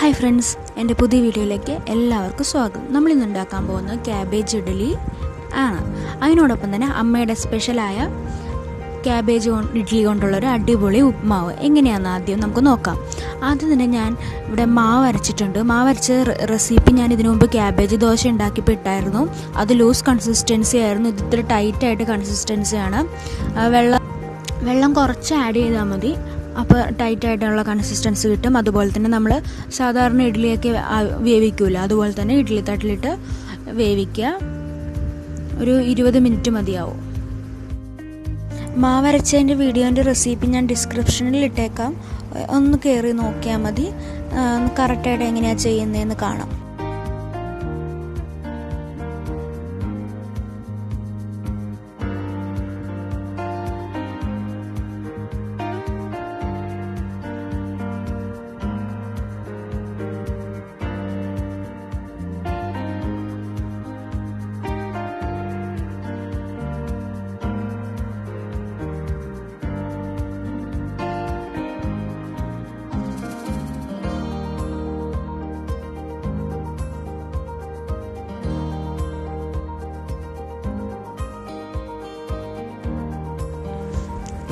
Hi friends, എൻ്റെ പുതിയ വീഡിയോയിലേക്ക് എല്ലാവർക്കും സ്വാഗതം. നമ്മളിന്ന് ഉണ്ടാക്കാൻ പോകുന്നത് ക്യാബേജ് ഇഡ്ഡലി ആണ്. അതിനോടൊപ്പം തന്നെ അമ്മയുടെ സ്പെഷ്യലായ ക്യാബേജ് ഇഡ്ഡലി കൊണ്ടുള്ളൊരു അടിപൊളി ഉപ്മാവ് എങ്ങനെയാണെന്ന് ആദ്യം നമുക്ക് നോക്കാം. ആദ്യം തന്നെ ഞാൻ ഇവിടെ മാവ് അരച്ചിട്ടുണ്ട്. മാവ് അരച്ച റെസിപ്പി ഞാൻ ഇതിനു മുമ്പ് ക്യാബേജ് ദോശ ഉണ്ടാക്കിയപ്പോൾ ഇട്ടായിരുന്നു. അത് ലൂസ് കൺസിസ്റ്റൻസി ആയിരുന്നു. ഇത് ഇത്ര ടൈറ്റായിട്ട് കൺസിസ്റ്റൻസിയാണ്. വെള്ളം കുറച്ച് ആഡ് ചെയ്താൽ മതി, അപ്പോൾ ടൈറ്റായിട്ടുള്ള കൺസിസ്റ്റൻസി കിട്ടും. അതുപോലെ തന്നെ നമ്മൾ സാധാരണ ഇഡ്ഡലിയൊക്കെ വേവിക്കൂല, അതുപോലെ തന്നെ ഇഡ്ഡലി തട്ടിലിട്ട് വേവിക്കുക. ഒരു 20 മിനിറ്റ് മതിയാവും. മാവരച്ചതിൻ്റെ വീഡിയോൻ്റെ റെസിപ്പി ഞാൻ ഡിസ്ക്രിപ്ഷനിൽ ഇട്ടേക്കാം. ഒന്ന് കയറി നോക്കിയാൽ മതി, കറക്റ്റായിട്ട് എങ്ങനെയാണ് ചെയ്യുന്നതെന്ന് കാണാം.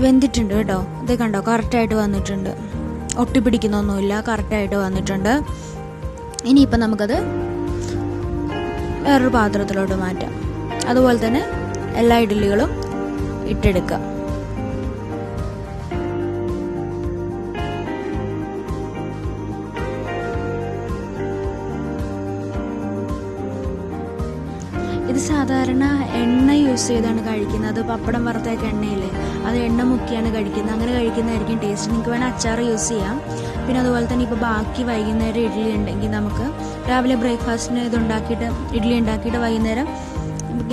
വെന്തിട്ടുണ്ട് കേട്ടോ. ഇത് കണ്ടോ, കറക്റ്റായിട്ട് വന്നിട്ടുണ്ട്. ഒട്ടിപ്പിടിക്കുന്നൊന്നുമില്ല, കറക്റ്റായിട്ട് വന്നിട്ടുണ്ട്. ഇനിയിപ്പം നമുക്കത് വേറൊരു പാത്രത്തിലോട്ട് മാറ്റാം. അതുപോലെ തന്നെ എല്ലാ ഇഡ്ഡലികളും ഇട്ടെടുക്കുക. ഇത് സാധാരണ എണ്ണ യൂസ് ചെയ്താണ് കഴിക്കുന്നത്. പപ്പടം വറുത്തൊക്കെ എണ്ണയില്ലേ, അത് എണ്ണ മുക്കിയാണ് കഴിക്കുന്നത്. അങ്ങനെ കഴിക്കുന്നതായിരിക്കും ടേസ്റ്റ്. നിങ്ങൾക്ക് വേണേൽ അച്ചാർ യൂസ് ചെയ്യാം. പിന്നെ അതുപോലെ തന്നെ ഇപ്പോൾ ബാക്കി വൈകുന്നേരം ഇഡ്ഡലി ഉണ്ടെങ്കിൽ നമുക്ക് രാവിലെ ബ്രേക്ക്ഫാസ്റ്റിന് ഇഡ്ഡലി ഉണ്ടാക്കിയിട്ട് വൈകുന്നേരം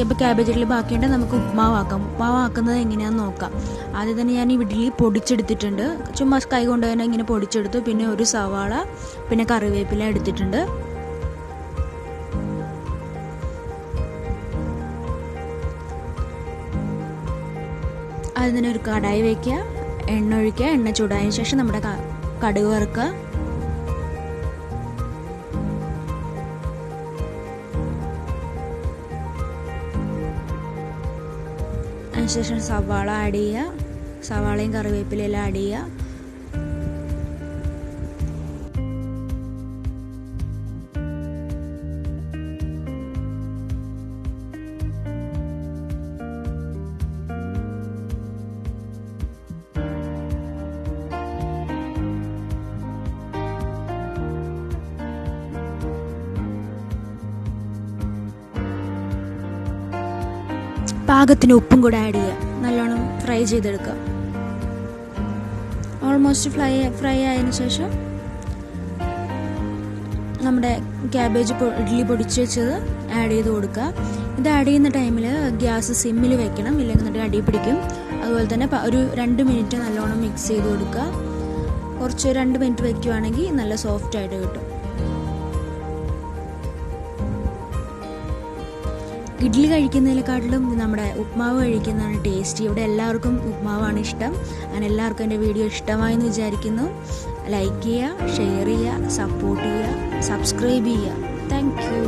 ഇപ്പോൾ ക്യാബേജ് ഇഡ്ഡലി ബാക്കിയുണ്ടെങ്കിൽ നമുക്ക് ഉപ്മാവാക്കാം. ഉപ്മാവാക്കുന്നത് എങ്ങനെയാണെന്ന് നോക്കാം. ആദ്യം തന്നെ ഞാൻ ഈ ഇഡ്ഡലി പൊടിച്ചെടുത്തിട്ടുണ്ട്. ചുമ്മാ കൈ കൊണ്ട് തന്നെ ഇങ്ങനെ പൊടിച്ചെടുത്തു. പിന്നെ ഒരു സവാള, പിന്നെ കറിവേപ്പില എടുത്തിട്ടുണ്ട്. അതിന് ഒരു കടായി വയ്ക്കുക, എണ്ണ ഒഴിക്കുക. എണ്ണ ചൂടായതിനു ശേഷം നമ്മുടെ കടുക് വറുക്കുക. അതിനുശേഷം സവാള ആഡ് ചെയ്യുക. സവാളയും കറിവേപ്പിലയെല്ലാം ആഡ് ചെയ്യുക. പാകത്തിന് ഉപ്പും കൂടെ ആഡ് ചെയ്യുക. നല്ലോണം ഫ്രൈ ചെയ്തെടുക്കുക. ഓൾമോസ്റ്റ് ഫ്രൈ ആയതിനു ശേഷം നമ്മുടെ ക്യാബേജ് ഇഡ്ഡലി പൊടിച്ച് വെച്ചത് ആഡ് ചെയ്ത് കൊടുക്കുക. ഇത് ആഡ് ചെയ്യുന്ന ടൈമിൽ ഗ്യാസ് സിമ്മിൽ വെക്കണം, ഇല്ലെങ്കിൽ അടി പിടിക്കും. അതുപോലെ തന്നെ ഒരു 2 മിനിറ്റ് നല്ലോണം മിക്സ് ചെയ്ത് കൊടുക്കുക. കുറച്ച് 2 മിനിറ്റ് വയ്ക്കുവാണെങ്കിൽ നല്ല സോഫ്റ്റ് ആയിട്ട് കിട്ടും. ഇഡ്ഡലി കഴിക്കുന്നതിനെക്കാട്ടിലും നമ്മുടെ ഉപ്മാവ് കഴിക്കുന്നതാണ് ടേസ്റ്റ്. ഇവിടെ എല്ലാവർക്കും ഉപ്മാവാണ് ഇഷ്ടം. അങ്ങനെ എല്ലാവർക്കും എൻ്റെ വീഡിയോ ഇഷ്ടമായെന്ന് വിചാരിക്കുന്നു. ലൈക്ക് ചെയ്യുക, ഷെയർ ചെയ്യുക, സപ്പോർട്ട് ചെയ്യുക, സബ്സ്ക്രൈബ് ചെയ്യുക. Thank you.